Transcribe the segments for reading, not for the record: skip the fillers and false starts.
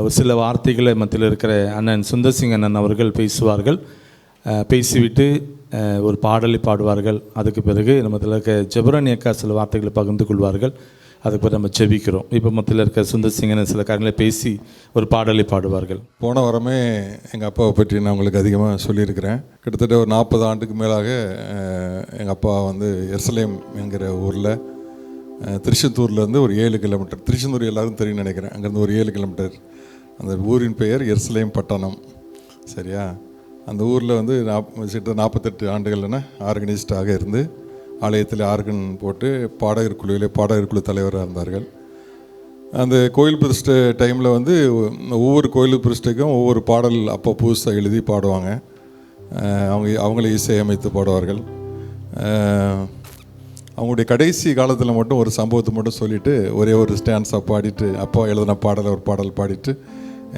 ஒரு சில வார்த்தைகளை மத்தியில் இருக்கிற அண்ணன் சுந்தர்சிங் அண்ணன் அவர்கள் பேசுவார்கள். பேசிவிட்டு ஒரு பாடலை பாடுவார்கள். அதுக்கு பிறகு மத்தியில் இருக்க ஜெபரானி அக்கா சில வார்த்தைகளை பகிர்ந்து கொள்வார்கள். அதுக்கு பிறகு நம்ம ஜெபிக்கிறோம். இப்போ மத்தியில் இருக்க சுந்தர்சிங் அண்ணன் சில காரியங்களை பேசி ஒரு பாடலை பாடுவார்கள். போன வாரமே எங்கள் அப்பாவை பற்றி நான் உங்களுக்கு அதிகமாக சொல்லியிருக்கிறேன். கிட்டத்தட்ட ஒரு 40 ஆண்டுக்கு மேலாக எங்கள் அப்பா வந்து எருசலேம் என்கிற ஊரில், திருச்செந்தூர்லேருந்து ஒரு 7 கிலோமீட்டர், திருச்செந்தூர் எல்லாரும் தெரியும் நினைக்கிறேன், அங்கேருந்து ஒரு 7 கிலோமீட்டர், அந்த ஊரின் பெயர் எருசலேம் பட்டணம். சரியா? அந்த ஊரில் வந்து 48 ஆண்டுகள்னா ஆர்கனைஸ்டாக இருந்து ஆலயத்தில் ஆர்கன் போட்டு பாடகர் குழு தலைவராக இருந்தார்கள். அந்த கோயில் பிரதிஷ்டை டைமில் வந்து ஒவ்வொரு கோயில் பிரதிஷ்டைக்கும் ஒவ்வொரு பாடல் அப்போ புதுசாக எழுதி பாடுவாங்க. அவங்களே இசையமைத்து பாடுவார்கள். அவங்களுடைய கடைசி காலத்தில் மட்டும் ஒரு சம்பவத்தை மட்டும் சொல்லிவிட்டு ஒரே ஒரு ஸ்டான்ஸாக பாடிட்டு, அப்பா எழுதின பாடலை ஒரு பாடல் பாடிட்டு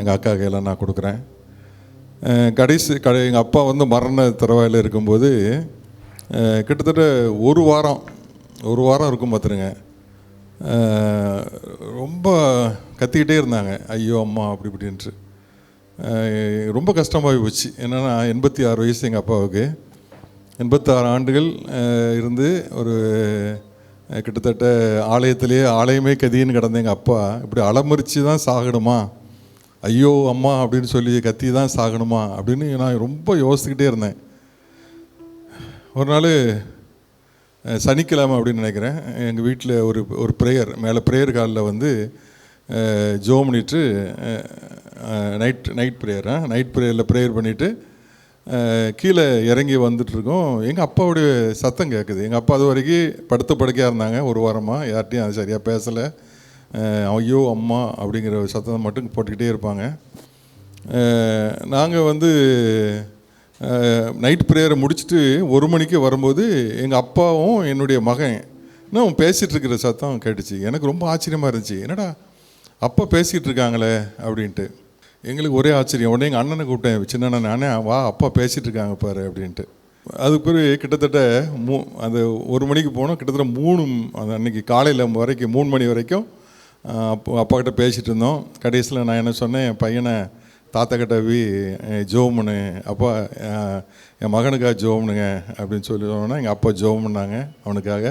எங்கள் அக்கா கையில் நான் கொடுக்குறேன். எங்கள் அப்பா வந்து மரண தருவாயில் இருக்கும்போது கிட்டத்தட்ட ஒரு வாரம் இருக்கும் பார்த்துருங்க. ரொம்ப கத்திக்கிட்டே இருந்தாங்க, ஐயோ அம்மா அப்படி இப்படின்ட்டு. ரொம்ப கஷ்டமாகி போச்சு. என்னென்னா 86 வயசு எங்கள் அப்பாவுக்கு. 86 ஆண்டுகள் இருந்து ஒரு கிட்டத்தட்ட ஆலயமே கதின்னு கிடந்த எங்கள் அப்பா இப்படி அலமரித்து தான் சாகணுமா, ஐயோ அம்மா அப்படின்னு சொல்லி கத்தி தான் சாகணுமா அப்படின்னு நான் ரொம்ப யோசிச்சுக்கிட்டே இருந்தேன். ஒரு நாள் சனிக்கிழமை அப்படின்னு நினைக்கிறேன், எங்கள் வீட்டில் ஒரு ப்ரேயர் மேலே ப்ரேயர் காலில் வந்து ஜோம் பண்ணிட்டு நைட் ப்ரேயரில் ப்ரேயர் பண்ணிவிட்டு கீழே இறங்கி வந்துட்டுருக்கோம். எங்கள் அப்பாவுடைய சத்தம் கேட்குது. எங்கள் அப்பா அது வரைக்கும் படுக்கையாக இருந்தாங்க ஒரு வாரமாக, யார்கிட்டையும் அது சரியாக பேசலை. ஐயோ அம்மா அப்படிங்கிற ஒரு சத்தத்தை மட்டும் போட்டுக்கிட்டே இருப்பாங்க. நாங்கள் வந்து நைட் ப்ரேயரை முடிச்சுட்டு 1 மணிக்கு வரும்போது எங்கள் அப்பாவும் என்னுடைய மகன் இன்னும் பேசிகிட்ருக்கிற சத்தம் கேட்டுச்சு. எனக்கு ரொம்ப ஆச்சரியமாக இருந்துச்சு, என்னடா அப்பா பேசிகிட்டு இருக்காங்களே அப்படின்ட்டு. எங்களுக்கு ஒரே ஆச்சரியம். உடனே எங்கள் அண்ணனை கூப்பிட்டேன், சின்ன நானே, வா அப்பா பேசிகிட்டு இருக்காங்க பாரு அப்படின்ட்டு. அதுக்கு பிறகு கிட்டத்தட்ட அந்த 1 மணிக்கு போனோம். கிட்டத்தட்ட 3 அந்த அன்றைக்கி காலையில் வரைக்கும் 3 மணி வரைக்கும் அப்பாக்கிட்ட பேசிகிட்டு இருந்தோம். கடைசியில் நான் என்ன சொன்னேன், என் பையனை தாத்தா கிட்ட போய் ஜோம் பண்ணு, அப்பா என் மகனுக்காக ஜோம் பண்ணுங்க அப்படின்னு சொல்லி சொன்னோன்னா எங்கள் அப்பா ஜோம் பண்ணாங்க அவனுக்காக.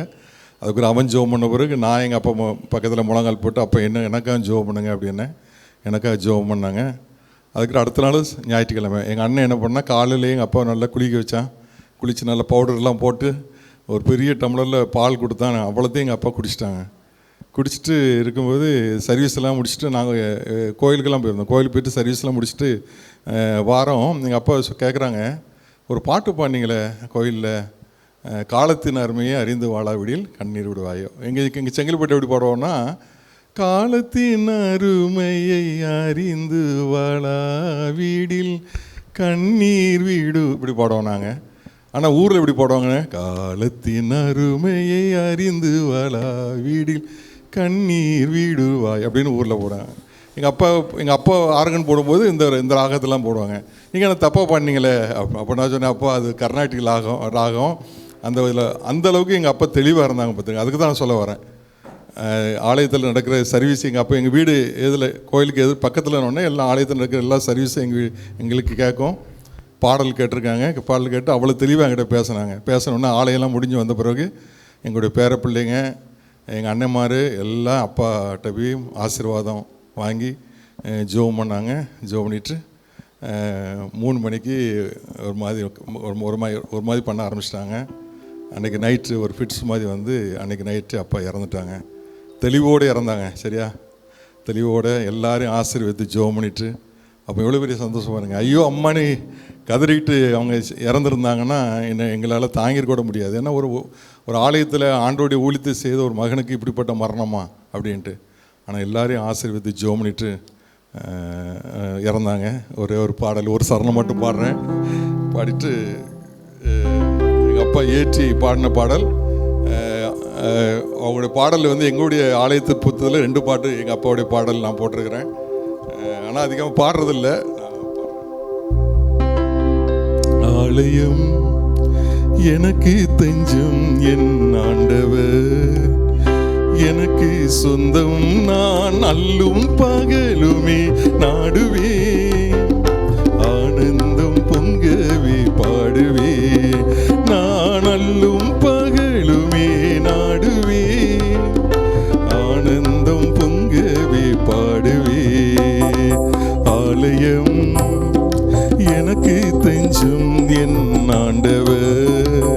அதுக்கப்புறம் அவன் ஜோம் பண்ண பிறகு நான் எங்கள் அப்பா பக்கத்தில் முழங்கால் போட்டு, அப்போ எனக்காக ஜோம் பண்ணுங்க அப்படின்னு எனக்காக ஜோம் பண்ணாங்க. அதுக்கப்புறம் அடுத்த நாள் ஞாயிற்றுக்கிழமை எங்கள் அண்ணன் என்ன பண்ணால், காலையிலேயே எங்கள் அப்பா நல்லா குளித்து நல்லா பவுடர்லாம் போட்டு ஒரு பெரிய டம்ளரில் பால் கொடுத்தான். அவ்வளோத்தையும் எங்கள் அப்பா குடிச்சிட்டு இருக்கும்போது சர்வீஸ்லாம் முடிச்சுட்டு நாங்கள் கோயிலுக்கெல்லாம் போயிருந்தோம். கோயிலுக்கு போய்ட்டு சர்வீஸ்லாம் முடிச்சுட்டு வாரம் எங்கள் அப்பா கேட்குறாங்க, ஒரு பாட்டு பாடினீங்களே கோயிலில், காலத்தின் அருமையை அறிந்து வாழாவிடில் கண்ணீர் விடுவாயோ. எங்கள் செங்கல்பட்டு எப்படி பாடுவோன்னா, காலத்தின் அருமையை அறிந்து வாழாவிடில் கண்ணீர் வீடு இப்படி பாடுவோம் நாங்கள். ஆனால் ஊரில் எப்படி பாடுவாங்க, காலத்தின் அருமையை அறிந்து வாழாவிடில் கண்ணீர் வீடுவாய் அப்படின்னு ஊரில் போடுவாங்க. எங்கள் அப்பா ஆர்கன் போடும்போது இந்த ராகத்தெல்லாம் போடுவாங்க. நீங்கள் என்ன தப்பாக பண்ணீங்களே அப்போ நான் சொன்னேன், அப்பா அது கர்நாடிக் ராகம் அந்த இதில் அந்தளவுக்கு எங்கள் அப்பா தெளிவாக இருந்தாங்க பார்த்துங்க. அதுக்கு தான் நான் சொல்ல வரேன். ஆலயத்தில் நடக்கிற சர்வீஸ் எங்கள் அப்பா, எங்கள் வீடு கோயிலுக்கு பக்கத்தில் ஒன்று எல்லாம் ஆலயத்தில் நடக்கிற எல்லா சர்வீஸும் எங்களுக்கு கேட்கும். பாடல் கேட்டிருக்காங்க. பாடல் கேட்டு அவ்வளோ தெளிவாக என்கிட்ட பேசணுன்னா ஆலயெல்லாம் முடிஞ்சு வந்த பிறகு எங்களுடைய பேர பிள்ளைங்க, எங்கள் அண்ணன்மார் எல்லாம் அப்பாட்ட போய் ஆசீர்வாதம் வாங்கி ஜோம் பண்ணாங்க. ஜோம் பண்ணிவிட்டு 3 மணிக்கு ஒரு மாதிரி பண்ண ஆரம்பிச்சிட்டாங்க. அன்றைக்கி நைட்டு ஒரு ஃபிட்ஸ் மாதிரி வந்து அன்றைக்கி நைட்டு அப்பா இறந்துட்டாங்க. தெளிவோடு இறந்தாங்க. சரியா? தெளிவோடு எல்லாரையும் ஆசீர்வதித்து ஜோம் பண்ணிவிட்டு, அப்போ எவ்வளோ பெரிய சந்தோஷம் பாருங்க. ஐயோ அம்மானி கதறிக்கிட்டு அவங்க இறந்துருந்தாங்கன்னா எங்களால் தாங்கிருக்க முடியாது. ஏன்னா ஒரு ஆலயத்தில் ஆண்டோடைய ஊழியத்தை செய்த ஒரு மகனுக்கு இப்படிப்பட்ட மரணமா அப்படின்ட்டு. ஆனால் எல்லாரையும் ஆசீர்வதித்து ஜோம் பண்ணிட்டு இறந்தாங்க. ஒரே ஒரு பாடல், ஒரு சரணம் மட்டும் பாடுறேன். பாடிட்டு எங்கள் அப்பா ஏற்றி பாடின பாடல். அவங்களுடைய பாடல் வந்து எங்களுடைய ஆலயத்து புத்தகத்தில் 2 பாட்டு எங்கள் அப்பாவுடைய பாடல் நான் போட்டிருக்கிறேன். ஆனால் அதிகமாக பாடுறதில்லை. ஆலயம் எனக்கு தஞ்சம் என் ஆண்டவர், எனக்கு சொந்தம் நான் அல்லும் பகலுமே நாடுவே, ஆனந்தம் பொங்கவே பாடுவே, நான் அல்லும் பகலுமே நாடுவே, ஆனந்தம் பொங்கவே பாடுவே. ஆலயம் எனக்கு தஞ்சம் என் ஆண்டவர்,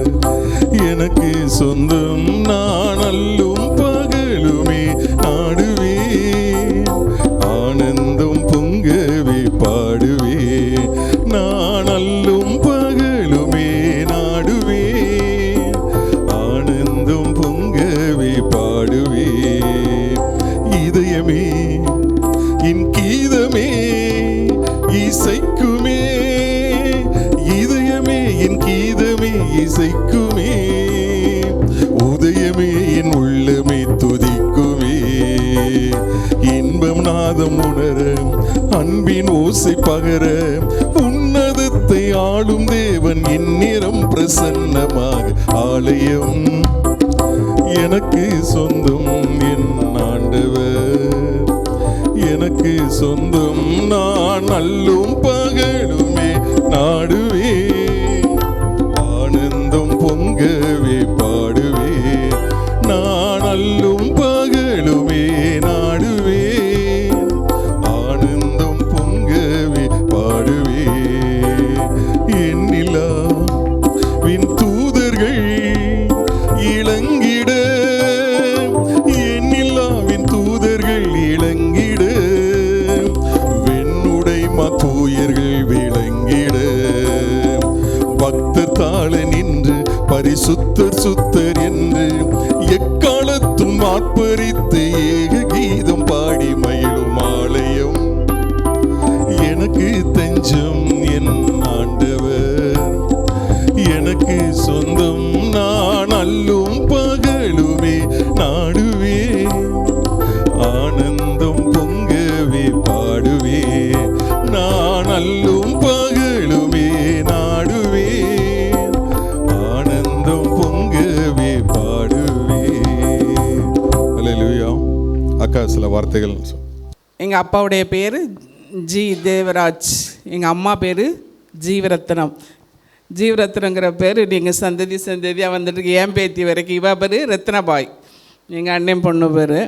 எனக்கு சொந்தம் நான் அல்லும் பகலுமே நாடுவே, ஆனந்தம் பொங்கவே பாடுவே, நான் அல்லும் பகலுமே நாடுவே, ஆனந்தம் பொங்கவே பாடுவே. இதயமே என் கீதமே இசைக்குமே, இதயமே என் கீதமே இசைக்குமே, உதயமே என் உள்ளமே துதிக்குமே, இன்பம் நாதம் உணர அன்பின் ஓசை பகர, உன்னதத்தை ஆளும் தேவன் என்னிடம் பிரசன்னமாக. ஆலயம் எனக்கு சொந்தம் என் ஆண்டவர், எனக்கு சொந்தம் நான் அல்லும் பகலுமே நாடுவே, ஆனந்தம் பொங்கவே பாடுவே, நான் அல்லும் பகலுமே நாடுவே, ஆனந்தம் பொங்கவே பாடுவே. எண்ணிலா வின் தூதர்கள் இளங்கிட, எண்ணில்லாவின் தூதர்கள் இளங்கிட, வெண்ணுடை தூயர்கள் விளங்கிட, பக்தர் தாழ நின்று பரிசுத்தர் சுத்தர் என்று எக்காலத்தும் ஆர்ப்பரித்து ஏக கீதம் பாடி மகிழும் ஆலயம் எனக்கு தஞ்சம் என் ஆண்டவர், எனக்கு சொந்தம் நான் அல்லும் பகலுமே நாடுவே, ஆனந்தம் பொங்கவே பாடுவே, நான் அல்லும் பகலுமே நாடுவே, ஆனந்தம் பொங்கவே பாடுவே. அல்லேலூயா. அக்கா சில வார்த்தைகள். எங்கள் அப்பாவுடைய பேர் ஜி தேவராஜ், எங்கள் அம்மா பேர் ஜீவரத்னம். ஜீவரத்னங்கிற பேர் நீங்கள் சந்ததி சந்ததியாக வந்துட்டு என் பேத்தி வரைக்கும். இவா பேர் ரத்னபாய், எங்கள் அண்ணன் பொண்ணு பேர்.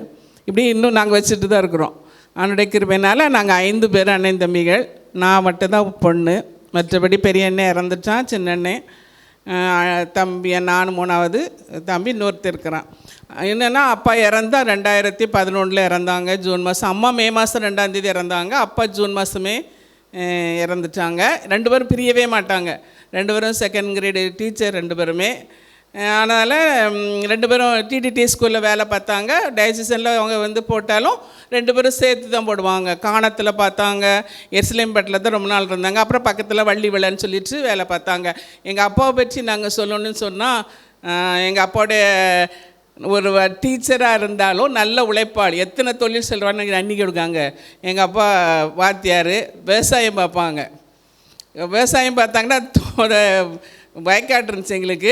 இப்படி இன்னும் நாங்கள் வச்சுட்டு தான் இருக்கிறோம். அவனுடைய கிருபையினால் நாங்கள் 5 பேர் அண்ணன் தம்பிகள். நான் மட்டும்தான் பொண்ணு, மற்றபடி பெரிய அண்ணன் இறந்துட்டான், சின்ன அண்ணன் தம்பி, நான் 3வது தம்பி, இன்னொருத்தர் இருக்கிறான். என்னென்னா அப்பா இறந்தா 2011 இறந்தாங்க ஜூன் மாதம். அம்மா மே மாதம் 2ஆம் தேதி இறந்தாங்க. அப்பா ஜூன் மாதமே இறந்துட்டாங்க. 2 பேரும் பிரியவே மாட்டாங்க. 2 பேரும் செகண்ட் கிரேடு டீச்சர் 2 பேருமே. அதனால் 2 பேரும் டிடிடி ஸ்கூலில் வேலை பார்த்தாங்க. டயசிஷனில் அவங்க போட்டாலும் 2 பேரும் சேர்த்து தான் போடுவாங்க. காணத்தில் பார்த்தாங்க, எர்சிலேம்பேட்டில் தான் ரொம்ப நாள் இருந்தாங்க. அப்புறம் பக்கத்தில் வள்ளி விளைன்னு சொல்லிட்டு வேலை பார்த்தாங்க. எங்கள் அப்பாவை பற்றி நாங்கள் சொல்லணும்னு சொன்னால், எங்கள் அப்பாவுடைய ஒரு டீச்சராக இருந்தாலும் நல்ல உழைப்பாளி. எத்தனை தொழில் சொல்கிறான்னு அன்றைக்கி இருக்காங்க. எங்கள் அப்பா வாத்தியார், விவசாயம் பார்ப்பாங்க. விவசாயம் பார்த்தாங்கன்னா வயக்காட்டு இருந்துச்சு எங்களுக்கு.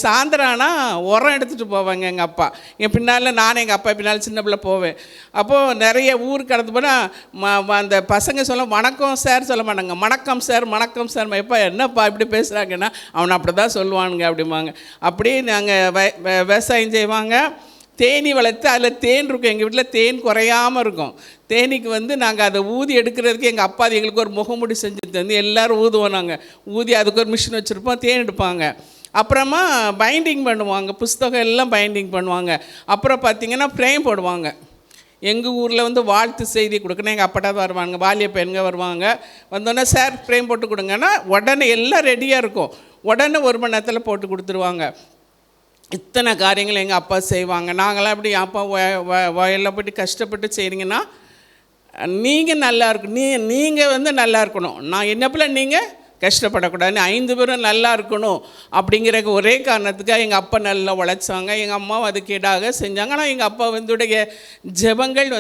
சாயந்தரம் ஆனால் உரம் எடுத்துகிட்டு போவாங்க எங்கள் அப்பா. என் பின்னால் நானும் எங்கள் அப்பா பின்னால் சின்ன பிள்ளை போவேன். அப்போது நிறைய ஊருக்கு கடந்து போனால் அந்த பசங்க சொல்ல வணக்கம் சார் சொல்ல மாட்டாங்க, வணக்கம் சார் வணக்கம் சார். எப்பா என்னப்பா இப்படி பேசுகிறாங்கன்னா, அவனை அப்படி தான் சொல்லுவானுங்க அப்படிம்பாங்க. அப்படியே நாங்கள் விவசாயம் செய்வாங்க. தேனி வளர்த்து அதில் தேன் இருக்கும். எங்கள் வீட்டில் தேன் குறையாமல் இருக்கும். தேனிக்கு நாங்கள் அதை ஊதி எடுக்கிறதுக்கு எங்கள் அப்பா எங்களுக்கு ஒரு முகமுடி செஞ்சு தந்து எல்லோரும் ஊதுவோம். நாங்கள் ஊதி அதுக்கு ஒரு மிஷின் வச்சுருப்போம், தேன் எடுப்பாங்க. அப்புறமா பைண்டிங் பண்ணுவாங்க, புஸ்தகம் எல்லாம் பைண்டிங் பண்ணுவாங்க. அப்புறம் பார்த்திங்கன்னா ஃப்ரேம் போடுவாங்க. எங்கள் ஊரில் வாழ்த்து செய்தி கொடுக்கணும். எங்கள் அப்பாட்டா தான் வருவாங்க, பாலிய பெண்கள் வருவாங்க. வந்தோடனே சார் ஃப்ரேம் போட்டு கொடுங்கன்னா உடனே எல்லாம் ரெடியாக இருக்கும். உடனே 1 மணி நேரத்தில் போட்டு கொடுத்துருவாங்க. இத்தனை காரியங்கள் எங்கள் அப்பா செய்வாங்க. நாங்களாம் அப்படி அப்பா வயலில் போய்ட்டு கஷ்டப்பட்டு செய்கிறீங்கன்னா நீங்கள் நல்லா இருக்கணும், நீங்கள் நல்லா இருக்கணும். நான் என்ன போல நீங்கள் கஷ்டப்படக்கூடாதுன்னு 5 பேரும் நல்லா இருக்கணும் அப்படிங்கிற ஒரே காரணத்துக்காக எங்கள் அப்பா நல்லா உழைச்சாங்க. எங்கள் அம்மாவும் அதுக்கு ஈடாக செஞ்சாங்க. ஆனால் எங்கள் அப்பா உடைய ஜெபங்கள்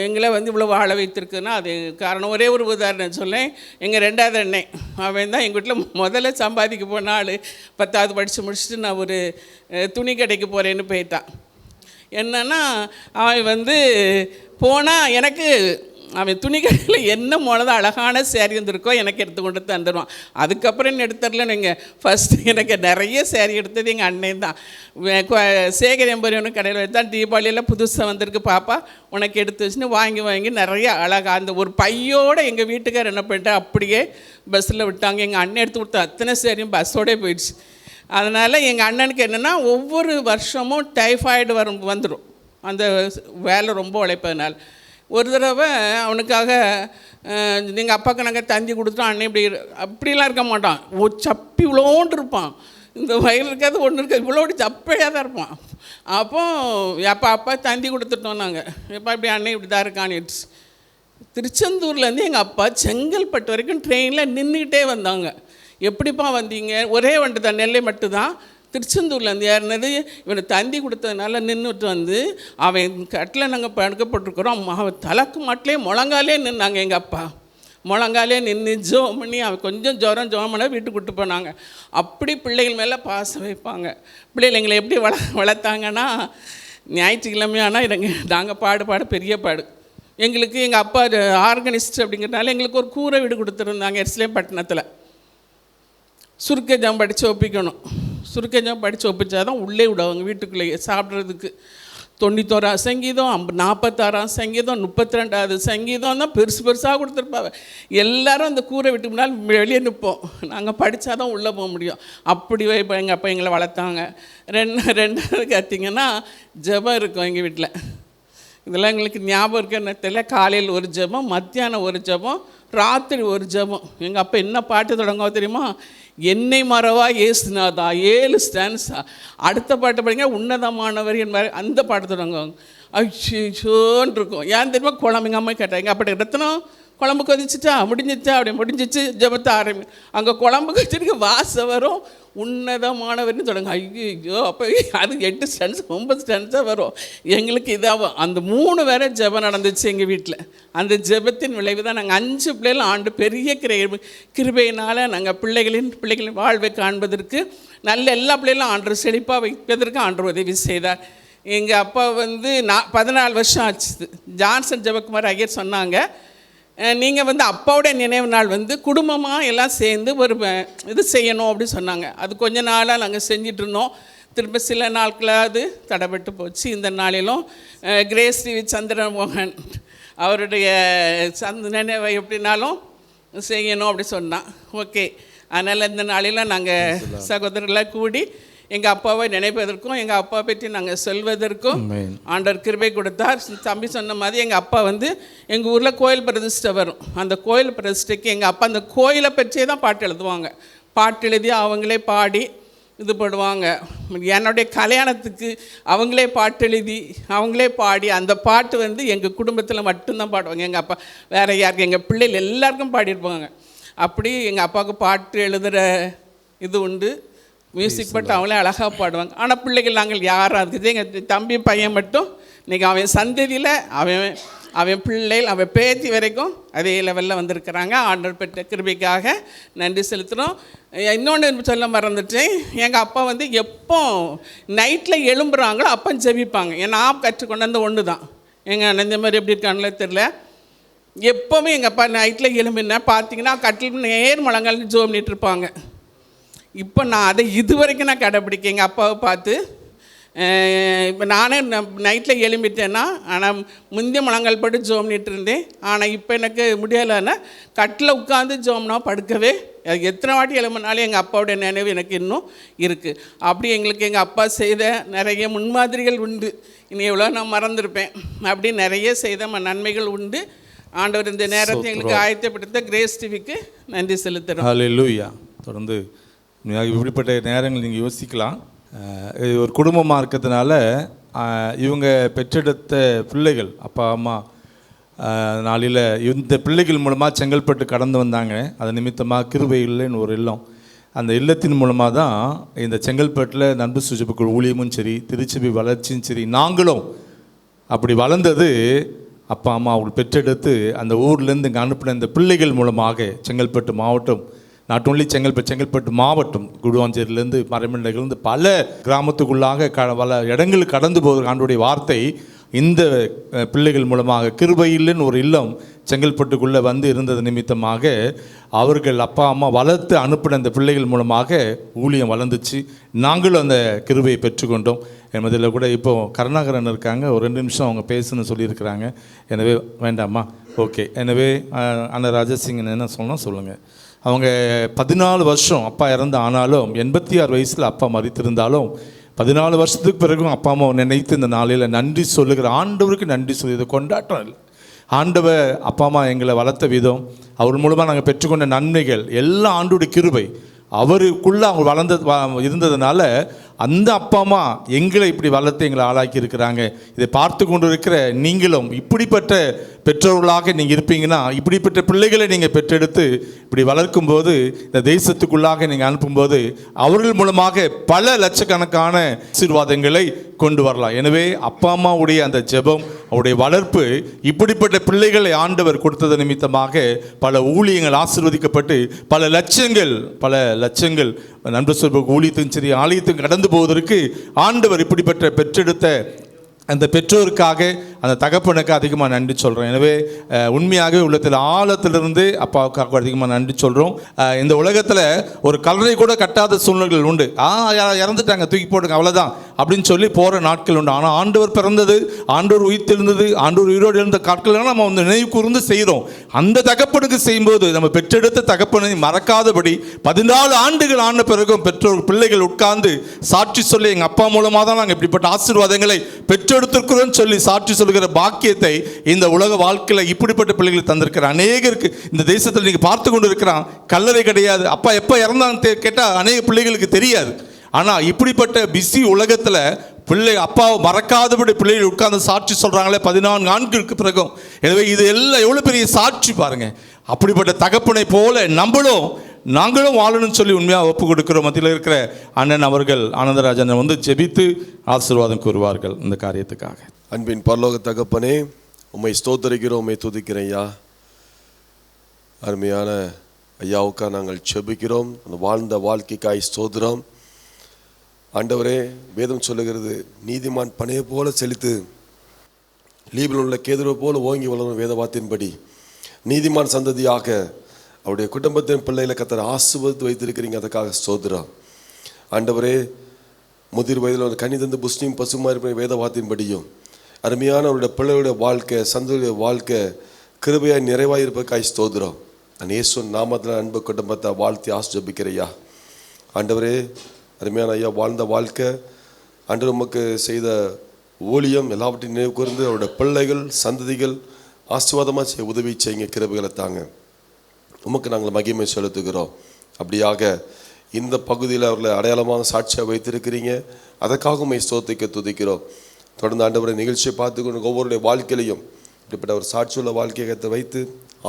எங்களை இவ்வளோ வாழ வைத்திருக்குன்னா அது காரணம். ஒரே ஒரு உதாரணம் சொல்லேன். எங்கள் 2வது அண்ணன், அவன் தான் எங்கள் வீட்டில் முதல்ல சம்பாதிக்க போன ஆள். 10வது படித்து முடிச்சுட்டு நான் ஒரு துணி கடைக்கு போகிறேன்னு போயிட்டான். என்னன்னா அவன் வந்து போனால் எனக்கு அவன் துணிக்கடையில் என்ன போனதோ அழகான சேரீ வந்துருக்கோ எனக்கு எடுத்து கொண்டு தந்துடுவான். அதுக்கப்புறம் என்ன எடுத்துடல. நீங்கள் ஃபஸ்ட்டு எனக்கு நிறைய சேரீ எடுத்தது எங்கள் அண்ணன் தான். சேகர் எம்பரியன்னு கடையில் வைத்தான். தீபாவளியில் புதுசாக வந்திருக்கு பாப்பா உனக்கு எடுத்து வச்சுன்னு வாங்கி நிறைய அழகாக அந்த ஒரு பையோடு எங்கள் வீட்டுக்கார் என்ன பண்ணிட்டு அப்படியே பஸ்ஸில் விட்டாங்க. எங்கள் அண்ணன் எடுத்து கொடுத்த அத்தனை சேரீயும் பஸ்ஸோடே போயிடுச்சு. அதனால் எங்கள் அண்ணனுக்கு என்னென்னா ஒவ்வொரு வருஷமும் டைஃபாய்டு வந்துடும். அந்த வேலை ரொம்ப உழைப்பதுனால ஒரு தடவை அவனுக்காக எங்கள் அப்பாவுக்கு நாங்கள் தந்தி கொடுத்துட்டோம். அண்ணன் இப்படி அப்படிலாம் இருக்க மாட்டான். சப்பி இவ்வளோண்டு இருப்பான். இந்த வயல் இருக்காது ஒன்று இருக்காது, இவ்வளோடு சப்பையாக தான் இருப்பான். அப்போ அப்பா தந்தி கொடுத்துட்டோம் நாங்கள். எப்போ இப்படி அண்ணன் இப்படி தான் இருக்கான்னு. திருச்செந்தூர்லேருந்து எங்கள் அப்பா செங்கல்பட்டு வரைக்கும் ட்ரெயினில் நின்றுக்கிட்டே வந்தாங்க. எப்படிப்பா வந்தீங்க? ஒரே வண்டி தான், நெல்லை மட்டும்தான். திருச்செந்தூர்லேருந்து ஏறினது இவனை தந்தி கொடுத்ததுனால நின்றுட்டு வந்து அவன் கட்டில் நாங்கள் படுக்கப்பட்டிருக்கிறோம். அவன் தலைக்கு மாட்டிலே முழங்காலே நின்னாங்க. எங்கள் அப்பா முழங்காலே நின்று ஜோம் பண்ணி அவன் கொஞ்சம் ஜோம் பண்ண வீட்டுக்கு கூட்டு போனாங்க. அப்படி பிள்ளைகள் மேலே பாசம் வைப்பாங்க. பிள்ளைகள் எங்களை எப்படி வளர்த்தாங்கன்னா, ஞாயிற்றுக்கிழமையானால் நாங்கள் பாடு பெரிய பாடு. எங்களுக்கு எங்கள் அப்பா ஆர்கனிஸ்ட் அப்படிங்கிறதுனால எங்களுக்கு ஒரு கூரை வீடு கொடுத்துருந்தாங்க எஸ்லேம்பட்டினத்தில். சுருக்கஜம் படித்து ஒப்பிக்கணும். சுருக்கஜம் படித்து ஒப்பிச்சா தான் உள்ளே விடுவாங்க வீட்டுக்குள்ளேயே சாப்பிட்றதுக்கு. 91ஆம் சங்கீதம், 46ஆம் சங்கீதம், 32வது சங்கீதம் தான் பெருசாக கொடுத்துருப்பாங்க. எல்லோரும் அந்த கூரை விட்டு முன்னால் வெளியே நிற்போம். நாங்கள் படித்தா தான் உள்ளே போக முடியும். அப்படி எங்கள் அப்பா எங்களை வளர்த்தாங்க. ரெண்டாவது பார்த்திங்கன்னா ஜெபம் இருக்கும் எங்கள் வீட்டில். இதெல்லாம் எங்களுக்கு ஞாபகம் இருக்குன்னு தெரியல. காலையில் ஒரு ஜெபம், மத்தியானம் ஒரு ஜெபம், ராத்திரி ஒரு ஜெபம். எங்கள் அப்பா என்ன பாட்டு தொடங்க தெரியுமா? என்னை மறவா ஏசுநாதா 7 ஸ்டான்ஸா. அடுத்த பாட்டு படிங்க உன்னதமானவர் என்பார். அந்த பாட்டு தொடங்குவாங்க. ஐயோன்னு இருக்கும். ஏன் தெரியுமா? குழம்பு எங்கள் அம்மா கேட்டால் எங்கள் அப்பா ரத்தனம் குழம்பு கொதிச்சிட்டா முடிஞ்சிச்சா அப்படி முடிஞ்சிச்சு ஜெபத்தை ஆரம்பி. அங்கே குழம்பு கொதிச்சிருக்கு வாசம் வரும். உன்னதமானவர்னு தொடங்க. ஐயோ அப்போ அது 8 ஸ்டான்ஸ் 9 ஸ்டான்ஸாக வரும். எங்களுக்கு இதாகும். அந்த 3 வேற ஜெபம் நடந்துச்சு எங்கள் வீட்டில். அந்த ஜெபத்தின் விளைவு தான் நாங்கள் 5 பிள்ளைகள் ஆண்டு பெரிய கிருபையினால் நாங்கள் பிள்ளைகளின் வாழ்வை காண்பதற்கு நல்ல எல்லா பிள்ளைகளும் ஆண்டு செழிப்பாக வைப்பதற்கு ஆண்டு உதவி செய்தார். எங்கள் அப்பா வந்து 14 வருஷம் ஆச்சு. ஜான்சன் ஜெபக்குமார் ஐயர் சொன்னாங்க, நீங்கள் அப்பாவோட நினைவு நாள் குடும்பமாக எல்லாம் சேர்ந்து ஒரு இது செய்யணும் அப்படின்னு சொன்னாங்க. அது கொஞ்ச நாளாக நாங்கள் செஞ்சிட்ருந்தோம். திரும்ப சில நாட்களாவது தடைப்பட்டு போச்சு. இந்த நாளிலும் கிரேஸ் டிவி சந்திரமோகன் அவருடைய நினைவை எப்படினாலும் செய்யணும் அப்படி சொன்னான். ஓகே, அதனால் இந்த நாளில் நாங்கள் சகோதரர்களாக கூடி எங்கள் அப்பாவை நினைப்பதற்கும் எங்கள் அப்பா பற்றி நாங்கள் சொல்வதற்கும் ஆண்டவர் கிருபை கொடுத்தார். தம்பி சொன்ன மாதிரி எங்கள் அப்பா எங்கள் ஊரில் கோயில் பிரதிஷ்டை வரும். அந்த கோயில் பிரதிஷ்டைக்கு எங்கள் அப்பா அந்த கோயிலை பற்றியே தான் பாட்டு எழுதுவாங்க. பாட்டு எழுதி அவங்களே பாடி இது பண்ணுவாங்க. என்னுடைய கல்யாணத்துக்கு அவங்களே பாட்டு எழுதி அவங்களே பாடி அந்த பாட்டு எங்கள் குடும்பத்தில் மட்டும்தான் பாடுவாங்க. எங்கள் அப்பா வேறு யாருக்கு எங்கள் பிள்ளைகள் எல்லாருக்கும் பாடியிருப்பாங்க. அப்படி எங்கள் அப்பாவுக்கு பாட்டு எழுதுகிற இது உண்டு. மியூசிக் பட்டு அவங்களே அழகாக பாடுவாங்க. ஆனால் பிள்ளைகள் நாங்கள் யாரும் அதுக்கு எங்கள் தம்பி பையன் மட்டும் இன்றைக்கி அவன் சந்ததியில் அவன் பிள்ளைகள் அவன் பேத்தி வரைக்கும் அதே லெவலில் வந்திருக்கிறாங்க. ஆண்டவர் பெற்ற கிருபைக்காக நன்றி செலுத்துகிறோம். இன்னொன்று சொல்ல மறந்துட்டேன். எங்கள் அப்பா எப்போ நைட்டில் எழும்புறாங்களோ அப்போ ஜெபிப்பாங்க. ஏன்னா கற்றுக்கொண்டு அந்த ஒன்று தான். எங்கள் இந்த மாதிரி எப்படி இருக்காங்களே தெரில. எப்போவுமே எங்கள் அப்பா நைட்டில் எழும்பினா பார்த்தீங்கன்னா கட்டில் நேர் முழங்கால் ஜோம் பண்ணிட்டுருப்பாங்க. இப்போ நான் அதை இது வரைக்கும் நான் கடைப்பிடிக்க எங்கள் அப்பாவை பார்த்து. இப்போ நானே நைட்டில் எழும்பிட்டேன்னா, ஆனால் முந்தைய முழங்கால் பட்டு ஜோம்னிட்டு இருந்தேன். ஆனால் இப்போ எனக்கு முடியலைன்னா கட்டில் உட்காந்து ஜோம்னா படுக்கவே எத்தனை வாட்டி எழும்பினாலும் எங்கள் அப்பாவுடைய நினைவு எனக்கு இன்னும் இருக்குது. அப்படி எங்களுக்கு எங்கள் அப்பா செய்த நிறைய முன்மாதிரிகள் உண்டு. இனி எவ்வளோ நான் மறந்துருப்பேன். அப்படி நிறைய செய்த நன்மைகள் உண்டு. ஆண்டவர் இந்த நேரத்தை எங்களுக்கு ஆயத்தப்படுத்த கிரேஸ் டிவிக்கு நன்றி செலுத்துகிறோம். ஹல்லேலூயா. தொடர்ந்து இப்படிப்பட்ட நேரங்கள் நீங்கள் யோசிக்கலாம். ஒரு குடும்பமாக இருக்கிறதுனால இவங்க பெற்றெடுத்த பிள்ளைகள் அப்பா அம்மா நாளில் இந்த பிள்ளைகள் மூலமாக செங்கல்பட்டு கடந்து வந்தாங்க. அது நிமித்தமாக கிருபை இல்லைன்னு ஒரு இல்லம். அந்த இல்லத்தின் மூலமாக தான் இந்த செங்கல்பட்டில் நண்பு சுஜபக்குள் ஊழியமும் சரி திருச்சபை வளர்ச்சியும் சரி நாங்களும் அப்படி வளர்ந்தது. அப்பா அம்மா அவங்க பெற்றெடுத்து அந்த ஊர்லேருந்து இங்கே அனுப்பின இந்த பிள்ளைகள் மூலமாக செங்கல்பட்டு மாவட்டம் நாட் ஓன்லி செங்கல்பட்டு மாவட்டம் குடுவாஞ்சேரியிலேருந்து மறைமலையிலேருந்து பல கிராமத்துக்குள்ளாக பல இடங்களுக்கு கடந்து போவதற்கு ஆண்டவருடைய வார்த்தை இந்த பிள்ளைகள் மூலமாக கிருபையில்னு ஒரு இல்லம் செங்கல்பட்டுக்குள்ளே வந்து இருந்தது நிமித்தமாக அவர்கள் அப்பா அம்மா வளர்த்து அனுப்பின அந்த பிள்ளைகள் மூலமாக ஊழியம் வளர்ந்துச்சு. நாங்களும் அந்த கிருபையை பெற்றுக்கொண்டோம். என்பதில் கூட இப்போது கருணாகரன் இருக்காங்க, ஒரு 2 நிமிஷம் அவங்க பேசுன்னு சொல்லியிருக்கிறாங்க. எனவே வேண்டாமா? ஓகே. எனவே அண்ணன் ராஜசிங்கன் என்ன சொல்லணும் சொல்லுங்கள். அவங்க 14 வருஷம் அப்பா இறந்து ஆனாலும் 86 வயசில் அப்பா மரித்திருந்தாலும் 14 வருஷத்துக்கு பிறகும் அப்பா அம்மா நினைத்து இந்த நாளில் நன்றி சொல்லுகிற ஆண்டவருக்கு நன்றி சொல்லி இதை கொண்டாட்டம் இல்லை. ஆண்டவர் அப்பா அம்மா எங்களை வளர்த்த விதம், அவர் மூலமாக நாங்கள் பெற்றுக்கொண்ட நன்மைகள் எல்லாம் ஆண்டோடைய கிருபை. அவருக்குள்ளே அவங்க இருந்ததுனால அந்த அப்பா அம்மா எங்களை இப்படி வளர்த்து எங்களை ஆளாக்கி இருக்கிறாங்க. இதை பார்த்து கொண்டு இருக்கிற நீங்களும் இப்படிப்பட்ட பெற்றோர்களாக நீங்கள் இருப்பீங்கன்னா, இப்படிப்பட்ட பிள்ளைகளை நீங்கள் பெற்றெடுத்து இப்படி வளர்க்கும்போது இந்த தேசத்துக்குள்ளாக நீங்கள் அனுப்பும்போது அவர்கள் மூலமாக பல லட்சக்கணக்கான ஆசீர்வாதங்களை கொண்டு வரலாம். எனவே அப்பா அம்மாவுடைய அந்த ஜெபம், அவருடைய வளர்ப்பு, இப்படிப்பட்ட பிள்ளைகளை ஆண்டவர் கொடுத்தது நிமித்தமாக பல ஊழியங்கள் ஆசீர்வதிக்கப்பட்டு பல லட்சங்கள் நண்பர் சொல்வ ஊழியத்துக்கும் சரி ஆலயத்துக்கும் கடந்து போவதற்கு ஆண்டவர் இப்படிப்பட்ட பெற்றெடுத்த அந்த பெற்றோருக்காக அந்த தகப்பனுக்கு அதிகமாக நன்றி சொல்கிறோம். எனவே உண்மையாகவே உள்ளத்தில் ஆழத்திலிருந்து அப்பாவுக்காக அதிகமாக நன்றி சொல்கிறோம். இந்த உலகத்தில் ஒரு கல்லறை கூட கட்டாத சூழ்நிலைகள் உண்டு. இறந்துட்டாங்க, தூக்கி போடுங்க, அவ்வளோதான் அப்படின்னு சொல்லி போகிற நாட்கள் உண்டு. ஆனால் ஆண்டவர் பிறந்தது, ஆண்டவர் உயிர்த்தெழுந்தது, ஆண்டவர் உயிரோடு எழுந்த நாட்கள்லாம் நம்ம வந்து நினைவு கூர்ந்து செய்கிறோம். அந்த தகப்பனுக்கு செய்யும்போது நம்ம பெற்றெடுத்த தகப்பனை மறக்காதபடி 14 ஆண்டுகள் ஆன பிறகும் பெற்றோர் பிள்ளைகள் உட்கார்ந்து சாட்சி சொல்லி எங்கள் அப்பா மூலமாக தான் நாங்கள் இப்படிப்பட்ட ஆசீர்வாதங்களை பெற்றெடுத்திருக்கிறோம் சொல்லி சாட்சி சொல்லுகிற பாக்கியத்தை இந்த உலக வாழ்க்கையில் இப்படிப்பட்ட பிள்ளைகள் தந்திருக்கிற அநேகருக்கு இந்த தேசத்தில் நீங்கள் பார்த்து கொண்டு இருக்கிறான். கல்லறை கிடையாது, அப்பா எப்போ இறந்தான்னு கேட்டால் அநேக பிள்ளைகளுக்கு தெரியாது. ஆனால் இப்படிப்பட்ட பிஸி உலகத்தில் பிள்ளை அப்பாவை மறக்காதபடி பிள்ளைகள் உட்கார்ந்து சாட்சி சொல்கிறாங்களே 14 ஆண்டுகளுக்கு பிறகும். எனவே இது எல்லாம் எவ்வளோ பெரிய சாட்சி பாருங்கள். அப்படிப்பட்ட தகப்பனை போல நாங்களும் வாழணும்னு சொல்லி உண்மையாக ஒப்பு கொடுக்கிறோம். மத்தியில் இருக்கிற அண்ணன் அவர்கள் ஆனந்தராஜன் வந்து ஜெபித்து ஆசீர்வாதம் கூறுவார்கள் இந்த காரியத்துக்காக. அன்பின் பரலோக தகப்பனே, உம்மை ஸ்தோத்தரிக்கிறோம், உம்மை துதிக்கிறேன் ஐயா. அருமையான ஐயாவுக்காக நாங்கள் ஜெபிக்கிறோம். அந்த வாழ்ந்த வாழ்க்கைக்காய் ஸ்தோத்திரம். ஆண்டவரே, வேதம் சொல்லுகிறது, நீதிமான் பனையை போல செழித்து லீபில் உள்ள கேதுருவை போல ஓங்கி வளரும் வேதவாத்தின்படி நீதிமான் சந்ததியாக அவருடைய குடும்பத்தின் பிள்ளைகளை கர்த்தர் ஆசீர்வதித்து வைத்திருக்கிறீங்க. அதுக்காக ஸ்தோத்திரம். ஆண்டவரே, முதிர் வயதில் ஒரு கனி தந்து புஷ்டியும் பசுமா இருக்கிற வேதவாத்தின்படியும் அருமையான அவருடைய பிள்ளைகளுடைய வாழ்க்கை, சந்ததியுடைய வாழ்க்கை கிருபையாய் நிறைவாக இருப்பதற்காய் ஸ்தோத்திரம். நான் இயேசுவின் நாமத்தில் அன்பு குடும்பத்தை வாழ்த்தி ஆசீர்வதிக்கிறையா. ஆண்டவரே, அருமையான ஐயா வாழ்ந்த வாழ்க்கை, ஆண்டவர் உமக்கு செய்த ஊழியம் எல்லாவற்றையும் நினைவு கூர்ந்து அவருடைய பிள்ளைகள் சந்ததிகள் ஆசீர்வாதமாக செய்ய உதவி செய்யுங்க, கிருபைகளை தாங்க. உமக்கு நாங்கள் மகிமை செலுத்துகிறோம். அப்படியாக இந்த பகுதியில் அவர்களை அடையாளமாக சாட்சியாக வைத்திருக்கிறீங்க. அதற்காக உம்மை ஸ்தோத்திரிக்க துதிக்கிறோம். தொடர்ந்து ஆண்டவரை நிகழ்ச்சியை பார்த்துக்கொண்டு ஒவ்வொருடைய வாழ்க்கையிலையும் இப்படிப்பட்ட ஒரு சாட்சியுள்ள வாழ்க்கையை வைத்து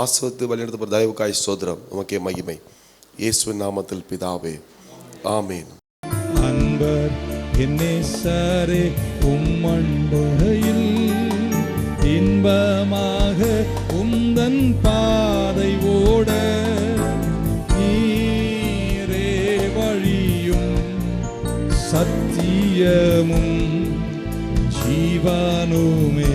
ஆசீர்வதித்து வழிநடத்த தயவுக்காய் ஸ்தோத்திரம். உமக்கே மகிமை. இயேசுவின் நாமத்தில் பிதாவே, ஆமீன். அன்பர் என்னேசரே, உம்மண்டையில் இன்பமாக உந்தன் பாதை ஓட நீரே வழியும் சத்தியமும் ஜீவனுமே.